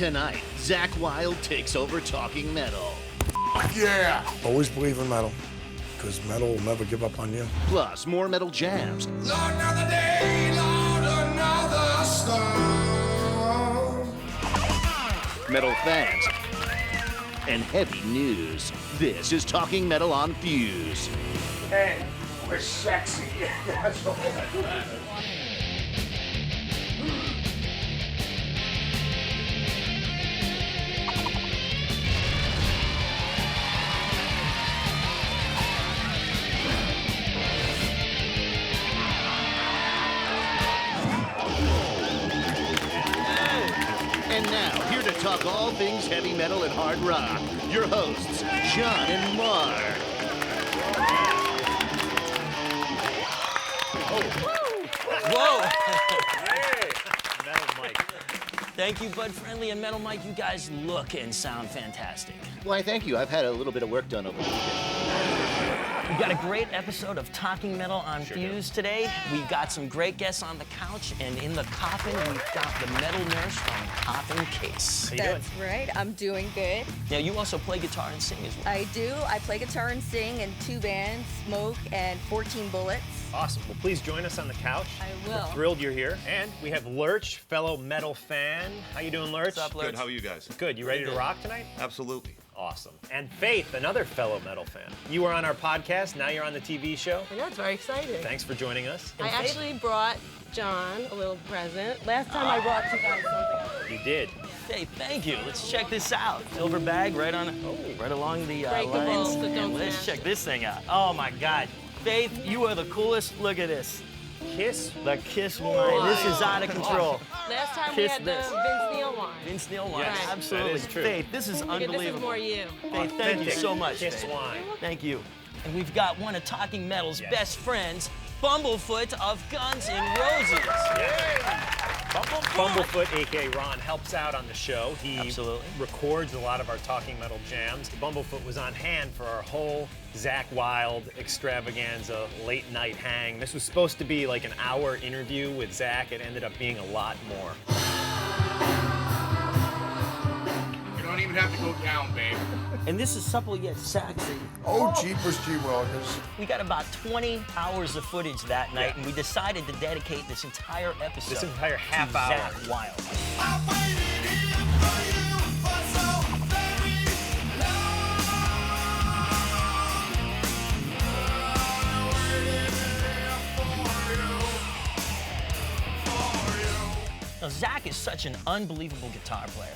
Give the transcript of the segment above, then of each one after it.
Tonight, Zakk Wylde takes over Talking Metal. Yeah! Always believe in metal, because metal will never give up on you. Plus, more metal jams. Lord, another day, Lord, another storm. Metal fans. And heavy news. This is Talking Metal on Fuse. Hey, we're sexy. That's all. And now, here to talk all things heavy metal and hard rock, your hosts, John and Mark. Whoa! Metal Mike. Thank you, Bud Friendly and Metal Mike. You guys look and sound fantastic. Why, thank you. I've had a little bit of work done over the weekend. We've got a great episode of Talking Metal on Fuse today. We got some great guests on the couch, and in the coffin, we've got the metal nurse from Coffin Case. How you That's right. I'm doing good. Now, you also play guitar and sing as well. I do. I play guitar and sing in 2 bands, Smoke and 14 Bullets. Awesome. Well, please join us on the couch. I will. We're thrilled you're here. And we have Lurch, fellow metal fan. How you doing, Lurch? What's up, Lurch? Good, how are you guys? Good. You ready to rock tonight? Absolutely. Awesome. And Faith, another fellow metal fan. You were on our podcast, now you're on the TV show. I know, it's very exciting. Thanks for joining us. I actually brought John a little present. Last time I brought you guys something. You did. Hey, thank you. Let's check this out. Silver bag right along the Breakable, lines. so don't And let's smash check it. this thing out. Oh my God. Faith, you are the coolest. Look at this. Kiss. The Kiss wine. This is out of control. Last time Kiss we had this. the Vince Neil wine. Vince Neil wine. Yes, Absolutely. that is true. Faith, this is Okay, unbelievable. this is more you. Faith, thank you so much. Kiss Faith. wine. Thank you. And we've got one of Talking Metal's Yes. best friends, Bumblefoot of Guns N' Roses. Bumblefoot, a.k.a. Ron, helps out on the show. He Absolutely. records a lot of our Talking Metal jams. Bumblefoot was on hand for our whole Zakk Wylde extravaganza late night hang. This was supposed to be like an hour interview with Zakk. It ended up being a lot more. You don't even have to go down, babe. And this is supple yet sexy. Oh, Jeepers, G-Willikers. We got about 20 hours of footage that night, and we decided to dedicate this entire episode This entire half to hour. Zakk Wylde. I waited here for you for so very long. Now, Zakk is such an unbelievable guitar player.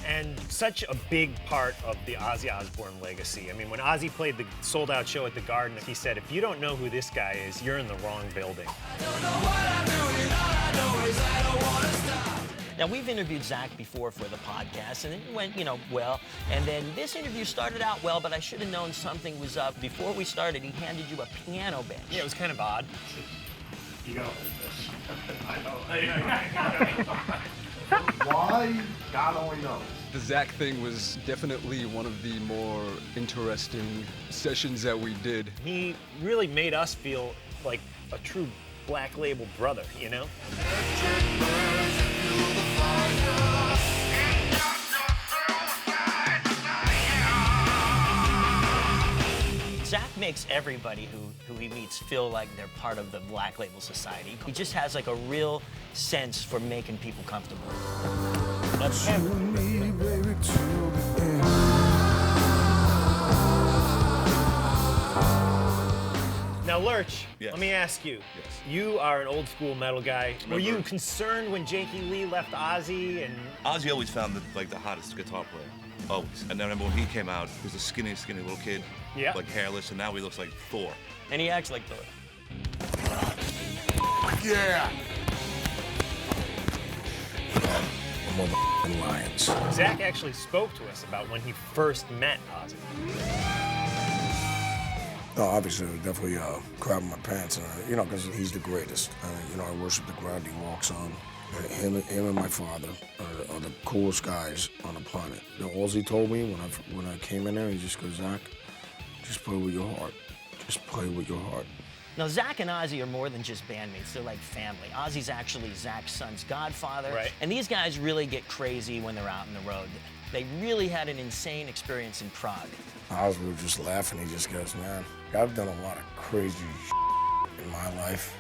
And such a big part of the Ozzy Osbourne legacy. I mean, when Ozzy played the sold-out show at the Garden, he said, if you don't know who this guy is, you're in the wrong building. Now, we've interviewed Zakk before for the podcast, and it went, well. And then this interview started out well, but I should have known something was up. Before we started, he handed you a piano bench. Yeah, it was kind of odd. You know. Why? God only knows. The Zakk thing was definitely one of the more interesting sessions that we did. He really made us feel like a true Black Label brother, you know? Zakk makes everybody who he meets feel like they're part of the Black Label Society. He just has like a real sense for making people comfortable. That's him. Now, Lurch, Yes. let me ask you. Yes. You are an old school metal guy. Were you Remember- concerned when Jakey Lee left Ozzy and Ozzy always found the hottest guitar player. Always. And I remember when he came out, he was a skinny little kid. Yeah. Like hairless, and now he looks like Thor. And he acts like Thor. Yeah! Mother lions. Zakk actually spoke to us about when he first met Ozzy. No, obviously, definitely grabbing my pants, because he's the greatest. I worship the ground he walks on. Him and my father are the coolest guys on the planet. All he told me when I came in there, he just goes, Zakk, just play with your heart. Just play with your heart. Now, Zakk and Ozzy are more than just bandmates. They're like family. Ozzy's actually Zakk's son's godfather. Right. And these guys really get crazy when they're out on the road. They really had an insane experience in Prague. Osbourne was just laughing. He just goes, man, I've done a lot of crazy in my life.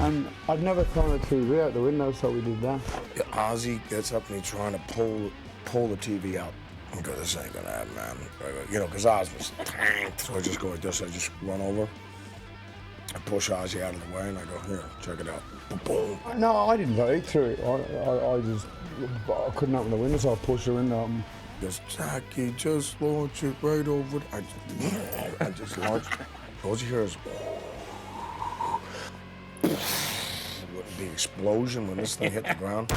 And I'd never thrown a TV out the window, so we did that. Yeah, Ozzy gets up and he's trying to pull the TV out. I go, this ain't gonna happen, man. You know, because Oz was tanked. So I just go like this, I just run over. I push Ozzy out of the way and I go, here, check it out. Boom. No, I didn't go eat through it. I couldn't open the window, so I pushed the window open. He goes, Zachy, just launch it right over. I just launched. All you hear is the explosion when this thing hit the ground.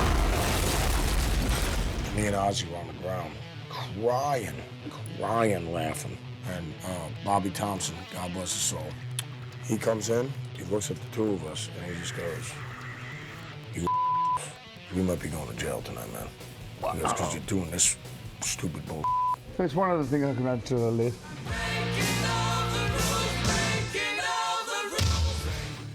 Me and Ozzy were on the ground, crying, laughing. And Bobby Thompson, God bless his soul, he comes in, he looks at the two of us, and he just goes, we might be going to jail tonight, man. He goes, because you're doing this stupid bull. It's one of the things I can add to the list.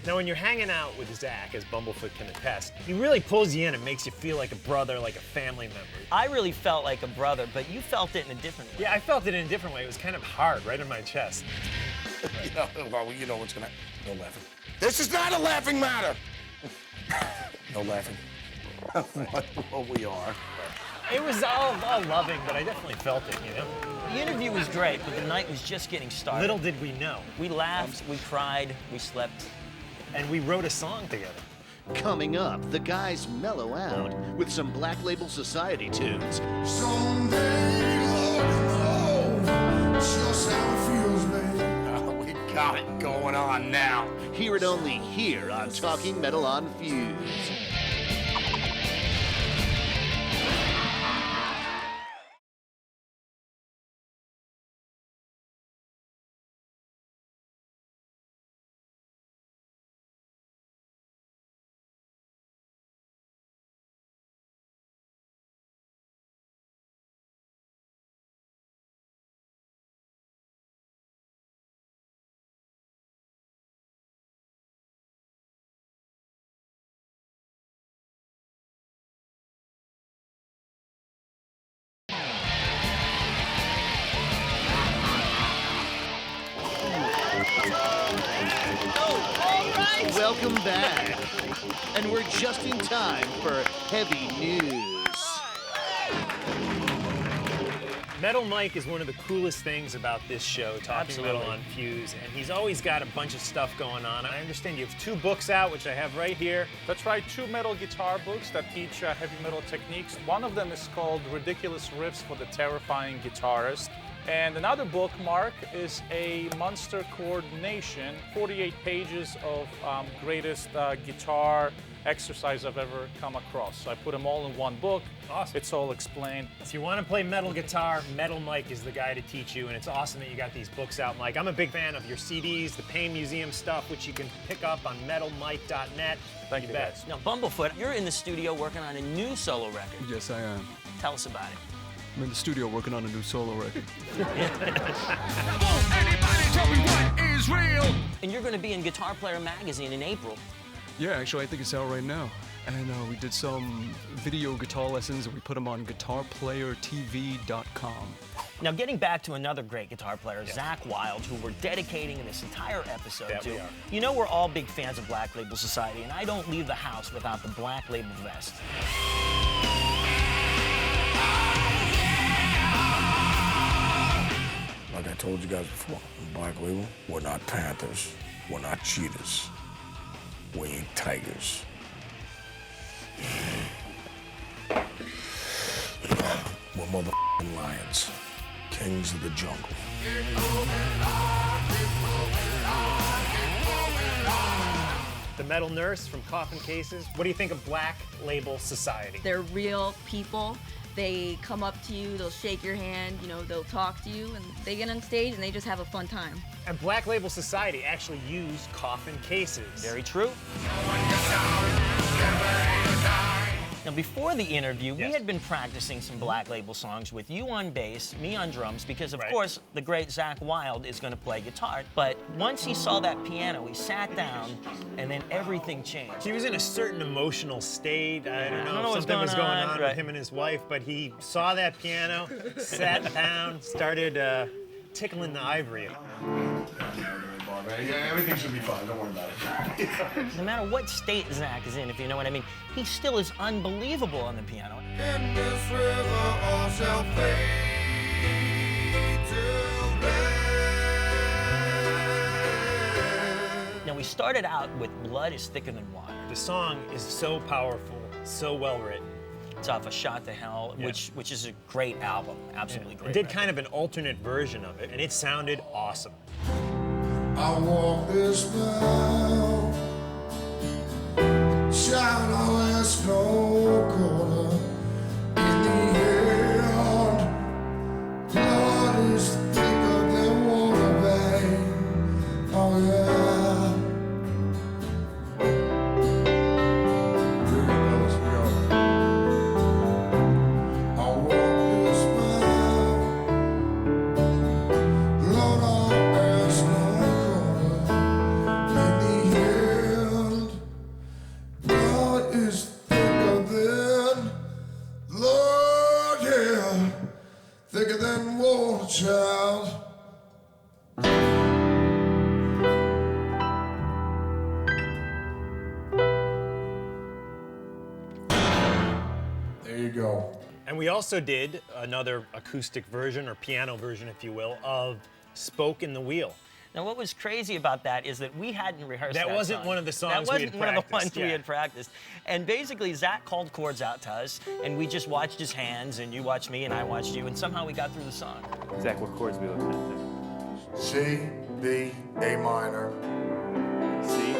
Now, when you're hanging out with Zakk, as Bumblefoot can attest, he really pulls you in and makes you feel like a brother, like a family member. I really felt like a brother, but you felt it in a different way. Yeah, I felt it in a different way. It was kind of hard, right in my chest. Well, you know what's gonna... No laughing. This is not a laughing matter! No laughing. What we are. It was all loving, but I definitely felt it, you know? The interview was great, but the night was just getting started. Little did we know. We laughed, we cried, we slept. And we wrote a song together. Coming up, the guys mellow out with some Black Label Society tunes. Someday, Lord, just how it feels, babe. We got it going on now. Hear it only here on Talking Metal on Fuse. Welcome back. And we're just in time for heavy news. Metal Mike is one of the coolest things about this show, Talking Metal on Fuse, and he's always got a bunch of stuff going on. I understand you have 2 books out, which I have right here. That's right, 2 metal guitar books that teach heavy metal techniques. One of them is called Ridiculous Riffs for the Terrifying Guitarist. And another book, Mark, is a monster coordination, 48 pages of greatest guitar exercise I've ever come across. So I put them all in one book. Awesome. It's all explained. If you want to play metal guitar, Metal Mike is the guy to teach you, and it's awesome that you got these books out, Mike. I'm a big fan of your CDs, the Pain Museum stuff, which you can pick up on metalmike.net. Thank you, guys. Now, Bumblefoot, you're in the studio working on a new solo record. Yes, I am. Tell us about it. I'm in the studio working on a new solo record. And you're going to be in Guitar Player magazine in April. Yeah, actually, I think it's out right now. And we did some video guitar lessons, and we put them on guitarplayertv.com. Now, getting back to another great guitar player, Zakk Wylde, who we're dedicating this entire episode to. You know, we're all big fans of Black Label Society, and I don't leave the house without the Black Label vest. Like I told you guys before, in Black Label, we're not Panthers, we're not cheetahs, we ain't tigers. We're motherfucking lions, kings of the jungle. The Metal Nurse from Coffin Cases. What do you think of Black Label Society? They're real people. They come up to you, they'll shake your hand, you know, they'll talk to you, and they get on stage and they just have a fun time. And Black Label Society actually used Coffin Cases. Very true. Now, before the interview, we had been practicing some Black Label songs with you on bass, me on drums, because, of course, the great Zakk Wylde is going to play guitar. But once he saw that piano, he sat down, and then everything changed. He was in a certain emotional state. I don't know if something was going on with him and his wife, but he saw that piano, sat down, started tickling the ivory. Yeah, everything should be fine. Don't worry about it. No matter what state Zakk is in, if you know what I mean, he still is unbelievable on the piano. In this river all shall fade to black. Now, we started out with Blood is Thicker Than Water. The song is so powerful, so well written. It's off of Shot to Hell, which is a great album, absolutely great. I did kind of an alternate version of it, and it sounded awesome. I walk this mile, shine on snow corner in the end. Blood is thicker than water, babe. Oh yeah. I walk this mile, Lord, I'll ask no. Thicker than water, child. There you go. And we also did another acoustic version, or piano version, if you will, of Spoke in the Wheel. Now, what was crazy about that is that we hadn't rehearsed that wasn't song. one of the songs That we had wasn't one of the ones practiced, we had practiced. And basically, Zakk called chords out to us, and we just watched his hands, and you watched me, and I watched you, and somehow we got through the song. Zakk, what chords are we looking at there? C, B, A minor. C,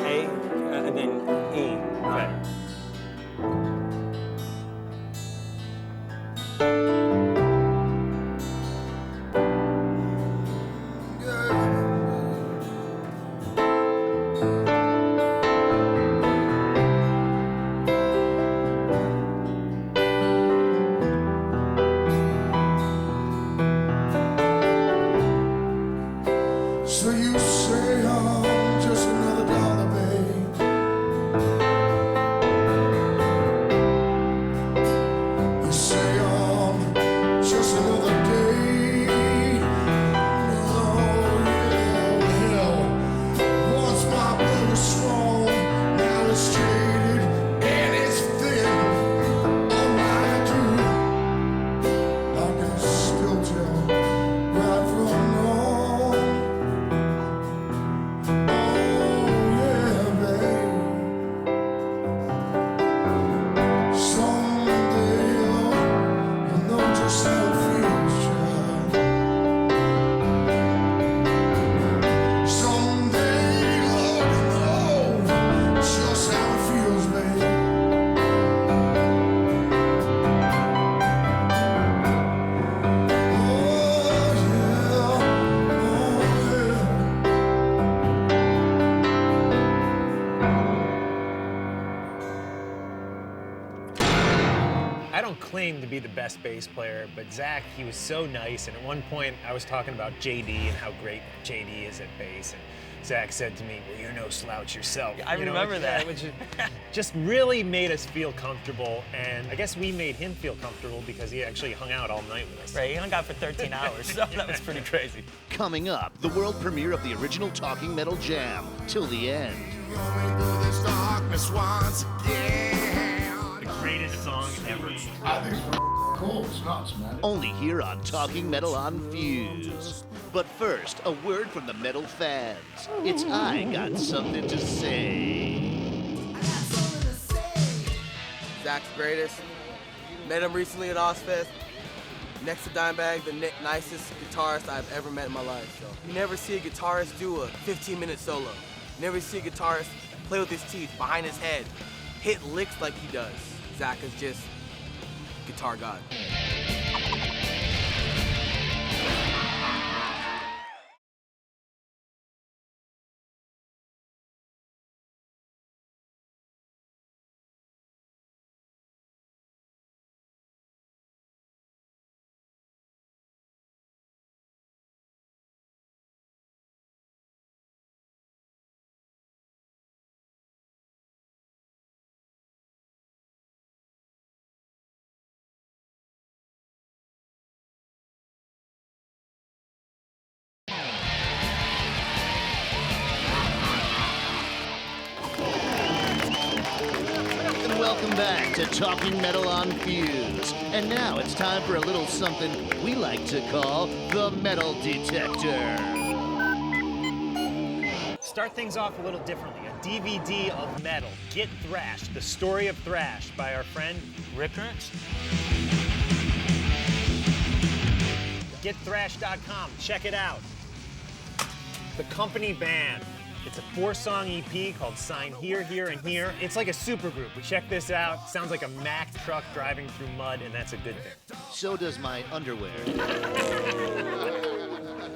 A, and then E. Okay. So you say I'm just another dollar, babe. You say I'm just another day. Oh yeah. Once my blood was strong, now it's jaded and it's thin. Oh my dude, I can still tell right from wrong. I don't claim to be the best bass player, but Zakk, he was so nice, and at one point I was talking about JD and how great JD is at bass, and Zakk said to me, well, you're no slouch yourself. I remember that. Which just really made us feel comfortable, and I guess we made him feel comfortable because he actually hung out all night with us. Right, he hung out for 13 hours, so that was pretty crazy. Coming up, the world premiere of the original Talking Metal Jam, till the end. This darkness once again. The greatest song ever. I think it's cool. It's nuts, man. Only here on Talking Metal on Fuse. But first, a word from the metal fans. It's I Got Something to Say. Zakk's greatest. Met him recently at Ozfest. Next to Dimebag, the nicest guitarist I've ever met in my life. So you never see a guitarist do a 15-minute solo. You never see a guitarist play with his teeth behind his head, hit licks like he does. Zakk is just guitar god. to Talking Metal on Fuse. And now it's time for a little something we like to call the Metal Detector. Start things off a little differently. A DVD of metal. Get Thrashed, the story of thrash by our friend Rick Ernst. GetThrash.com. Check it out. The Company Band. It's a 4-song EP called Sign Here, Here, and Here. It's like a supergroup. Check this out. Sounds like a Mack truck driving through mud, and that's a good thing. So does my underwear.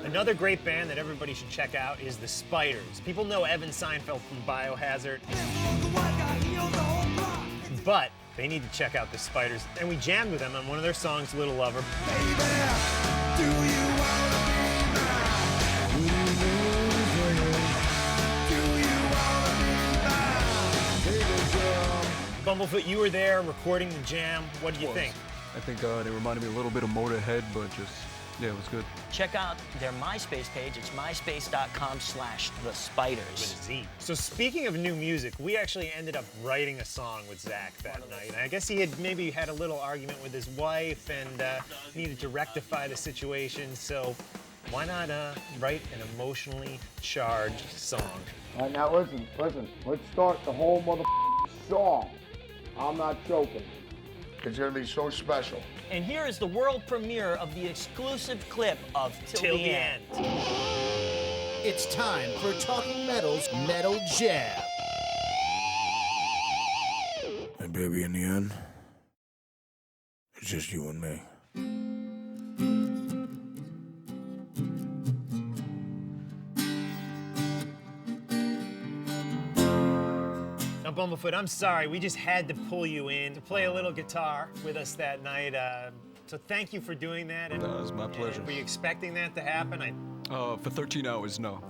Another great band that everybody should check out is The Spiders. People know Evan Seinfeld from Biohazard. But they need to check out The Spiders. And we jammed with them on one of their songs, Little Lover. Bumblefoot, you were there recording the jam. What did you think? I think they reminded me a little bit of Motorhead, but just, yeah, it was good. Check out their MySpace page. It's myspace.com/thespiders. With a Z. So speaking of new music, we actually ended up writing a song with Zakk that night. And I guess he had maybe had a little argument with his wife and needed to rectify the situation. So why not write an emotionally charged song? All right, now listen, let's start the whole song. I'm not joking. It's gonna be so special. And here is the world premiere of the exclusive clip of Till the End. It's time for Talking Metal's Metal Jam. And baby, in the end, it's just you and me. Now, Bumblefoot, I'm sorry. We just had to pull you in to play a little guitar with us that night. So thank you for doing that. And, No, it was my pleasure. Were you expecting that to happen? For 13 hours, no.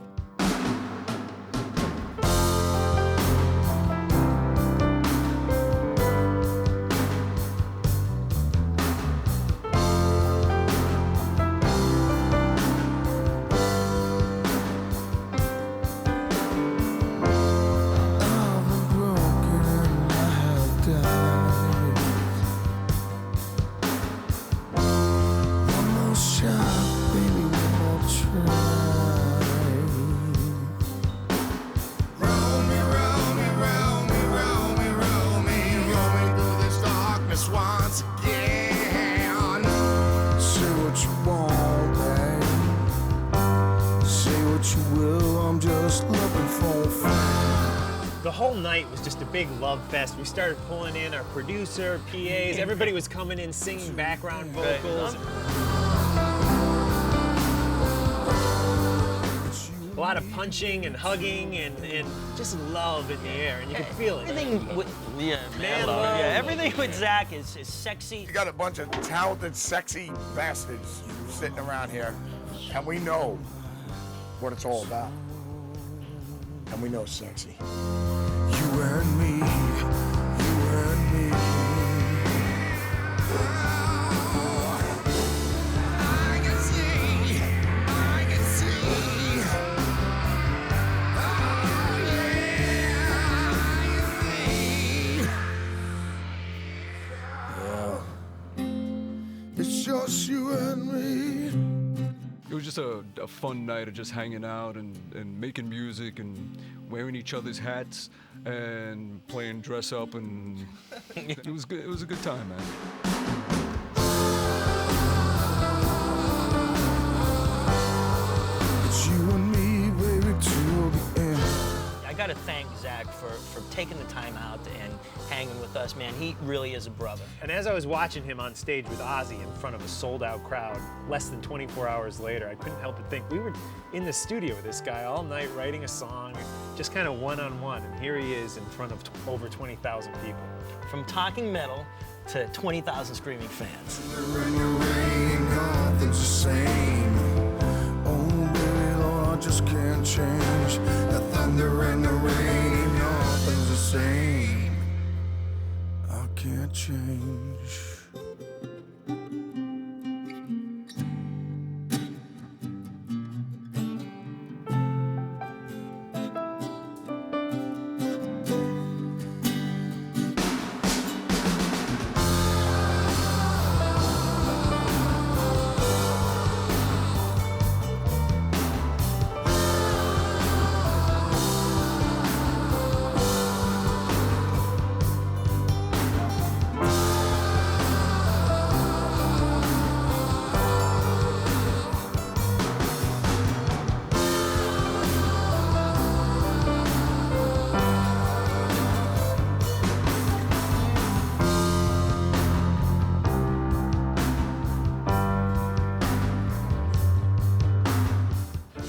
The whole night was just a big love fest. We started pulling in our producer, PAs. Everybody was coming in singing background vocals. A lot of punching and hugging and just love in the air, and you can feel it. Everything with, man love. Yeah, everything with Zakk is sexy. You got a bunch of talented, sexy bastards sitting around here, and we know what it's all about. And we know it's sexy. You and me, you and me. I can see. Oh, yeah, it's just you and me. It was just a fun night of just hanging out and making music and wearing each other's hats and playing dress up, and it was good. It was a good time, man. It's you and me, baby, till the end. I gotta thank Zakk for taking the time out and hanging with us, man. He really is a brother. And as I was watching him on stage with Ozzy in front of a sold-out crowd, less than 24 hours later, I couldn't help but think we were in the studio with this guy all night writing a song, just kind of one-on-one, and here he is in front of over 20,000 people. From talking metal to 20,000 screaming fans. Nothing's the same. Oh, baby, Lord, I just can't change. The thunder and the rain, nothing's the same. I can't change.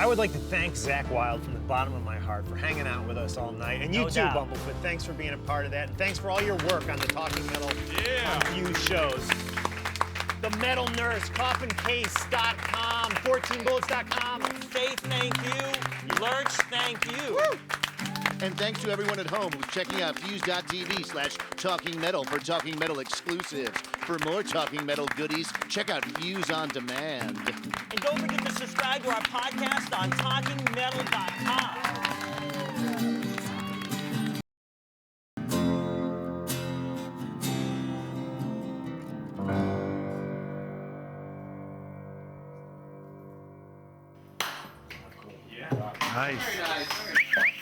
I would like to thank Zakk Wylde from the bottom of my heart for hanging out with us all night. And you No too, doubt. Bumblefoot. Thanks for being a part of that. And thanks for all your work on the Talking Metal Fuse shows. The Metal Nurse, coffincase.com, 14bullets.com. Faith, thank you. Lurch, thank you. Woo! And thanks to everyone at home who's checking out fuse.tv/Talking Metal for Talking Metal exclusives. For more Talking Metal goodies, check out Fuse on Demand. And don't forget to subscribe to our podcast on talkingmetal.com. Nice. Very nice.